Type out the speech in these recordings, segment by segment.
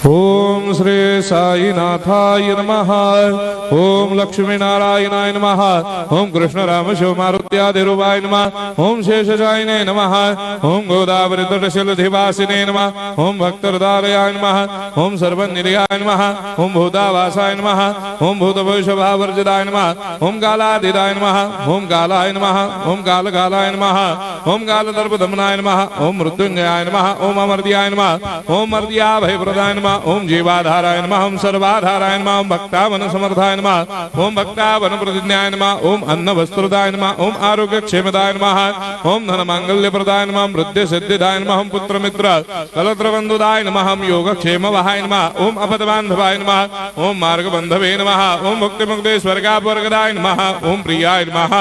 ओम श्री साईनाथाय नमः। ओम लक्ष्मी नारायणाय नमः। ओम कृष्ण राम शिव मारुत्यादिरूपाय नमः। ओम शेषशायिने नमः। ओम गोदावरी तटशिलधिवासिने नमः। ओम भक्तहृदयाय नमः। ओम सर्वनिलयाय नमः। ओम भूतावासाय नमः। ओम भूतभविष्यभावर्जिताय नमः। ओम कालातीताय नमः। ओम कालाय नमः। ओम कालकालाय नमः। ओम कालदर्पदमनाय नमः। ओम मृत्युंजयाय नमः। ओम अमर्त्याय नमः। ओम मर्त्याभयप्रदाय नमः। ओम जीवाधाराय नमः। ओम सर्वाधाराय नमः। ओम भक्तावन समर्थाय नमः। ओम भक्तावन प्रतिज्ञाय नमः। ओम अन्न वस्त्रदाय नमः। ओम आरोग्य क्षेमदाय नमः। ओम धन मांगल्य प्रदाय नमः। ओम वृद्धि सिद्धिदाय नमः। ओम पुत्र मित्र कलत्र बंधुदाय नमः। ओम योग क्षेम वहाय नमः। ओम अपदबांधवाय नमः। ओम मार्ग बंधवे नमः। ओम भक्ति मुक्ति स्वर्गापवर्गदाय नमः। ओम प्रियाय नमः।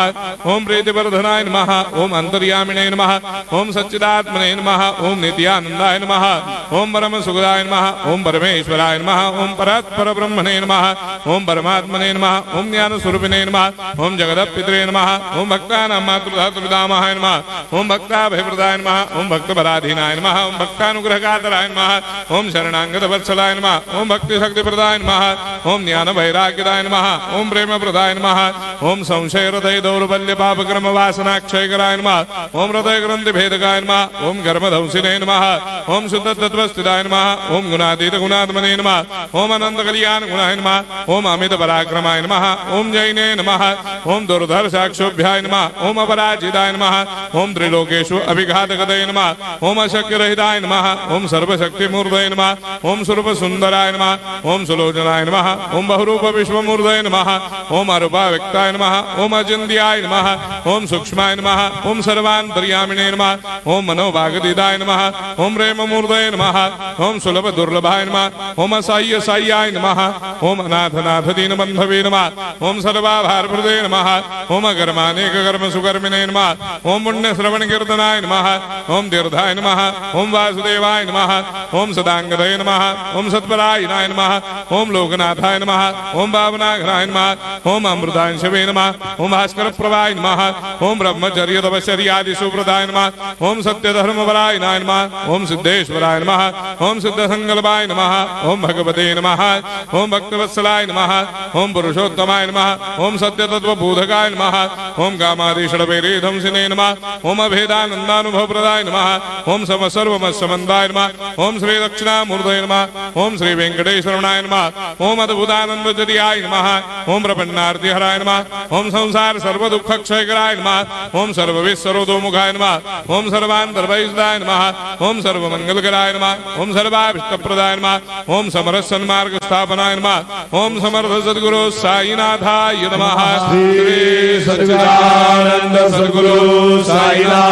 ओम प्रीतिवर्धनाय नमः। ओम अंतर्यामिने नमः। ओम सच्चिदात्मने नमः। ओम नित्यानंदाय नमः। ओम परम सुखदाय नमः। ओम परमेश्वराय नमः। ओम परात्पर ब्रह्मणे नमः। ओम परमात्मने नमः। ओम ज्ञान स्वरूपिणे नमः। ओम जगदपितरे नमः। ओम भक्तानां मातृधातुर्पितामहाय नमः। ओम भक्ताभयप्रदाय नमः। ओम भक्तपराधीनाय नमः। ओम भक्तानुग्रहकातराय नमः। ओम शरणागत वत्सलाय नमः। ओम भक्ति शक्ति प्रदाय नमः। ओम ज्ञान वैराग्यदाय नमः। ओम प्रेम प्रदाय नमः। ओम संशय हृदय दौर्बल्य पापक्रम वासना क्षयकराय नमः। ओम हृदय ग्रंथि भेदकाय नमः। ओम कर्मधंसिने नमः। ओम शुद्ध तत्वस्थिताय नमः। ओम गुणातीत गुणात्मने नमः। ओम अनंत कल्याण गुणाय नमः। ओम अमित पराक्रमाय नमः। ओम जैने नमः। ओम दुर्धर्षाक्षोभ्याय नमः। ओम अपराजिताय नमः। ओम त्रिलोकेषु अभिघातगतये नमः। ओम अशक्य रहिताय नमः। ओम सर्वशक्ति मूर्धये नमः। ओम स्वरूप सुंदराय नमः। ओम सुलोचनाय नमः। ओम बहुरूप विश्वमूर्धये नमः। ओम अरूपाव्यक्ताय नमः। ओम अचिन्त्याय नमः। ओम सूक्ष्माय नमः। ओम सर्वान्तर्यामिने नमः। ओम मनोभागदिदाय नमः। ओम प्रेम मूर्धये नमः। ओम सुलभ दुर्लभाय नमः। ओम असाह्य साह्याय नमः। ओम अनाथनाथ दीन बंधवे नमः। ओम सर्वाभारप्रदे नमः। ओम अकर्मानेक कर्म सुकर्मिणे नमः। ओम पुण्य श्रवण कीर्तनाय नमः। ओम तीर्थाय नमः। ओम वासुदेवाय नमः। ओम सदांगदये नमः। ओम सत्परायणाय नमः। ओम लोकनाथाय नमः। ओम भावनाघ्नाय नमः। ओम अमृतांशवे नमः। ओम भास्कर प्रभाय नमः। ओम ब्रह्मचर्य तपश्चर्यादि सुप्रदाय नमः। ओम सत्य धर्मपरायणाय नमः। ओम सिद्धेश्वराय नमः। ओम सिद्ध संकल्पाय नमः। ओम भगवते नमः। ओम भक्तवत्सलाय नमः। ओम पुरुषोत्तमाय नमः। ओम सत्य तत्व बोधकाय नमः। ओम कामादि षड्भैरीधंसिने नमः। ओम अभेदानंदानुभव प्रदाय नमः। ओम सर्वमस्समन्दाय नमः। ओम श्री दक्षिणामूर्तये नमः। ओम श्री वेंकटेश्वराय नमः। ओम अद्भुतानंदजरियाय नमः। ओम प्रपन्नार्ति हराय नमः। ओम संसार सर्व दुख क्षयकराय नमः। ओम सर्वविस्सरोदोमुखाय नमः। ओम सर्वान्तर्वैसदाय नमः। ओम सर्वमंगलकराय नमः। ओम सर्वाभिष्टप्रदाय नमः। ओम समरस सन्मार्ग स्थापनाय नमः। ओम समर्थ सद्गुरु साईनाथाय नमः। श्री सच्चिदानंद सद्गुरु साईनाथ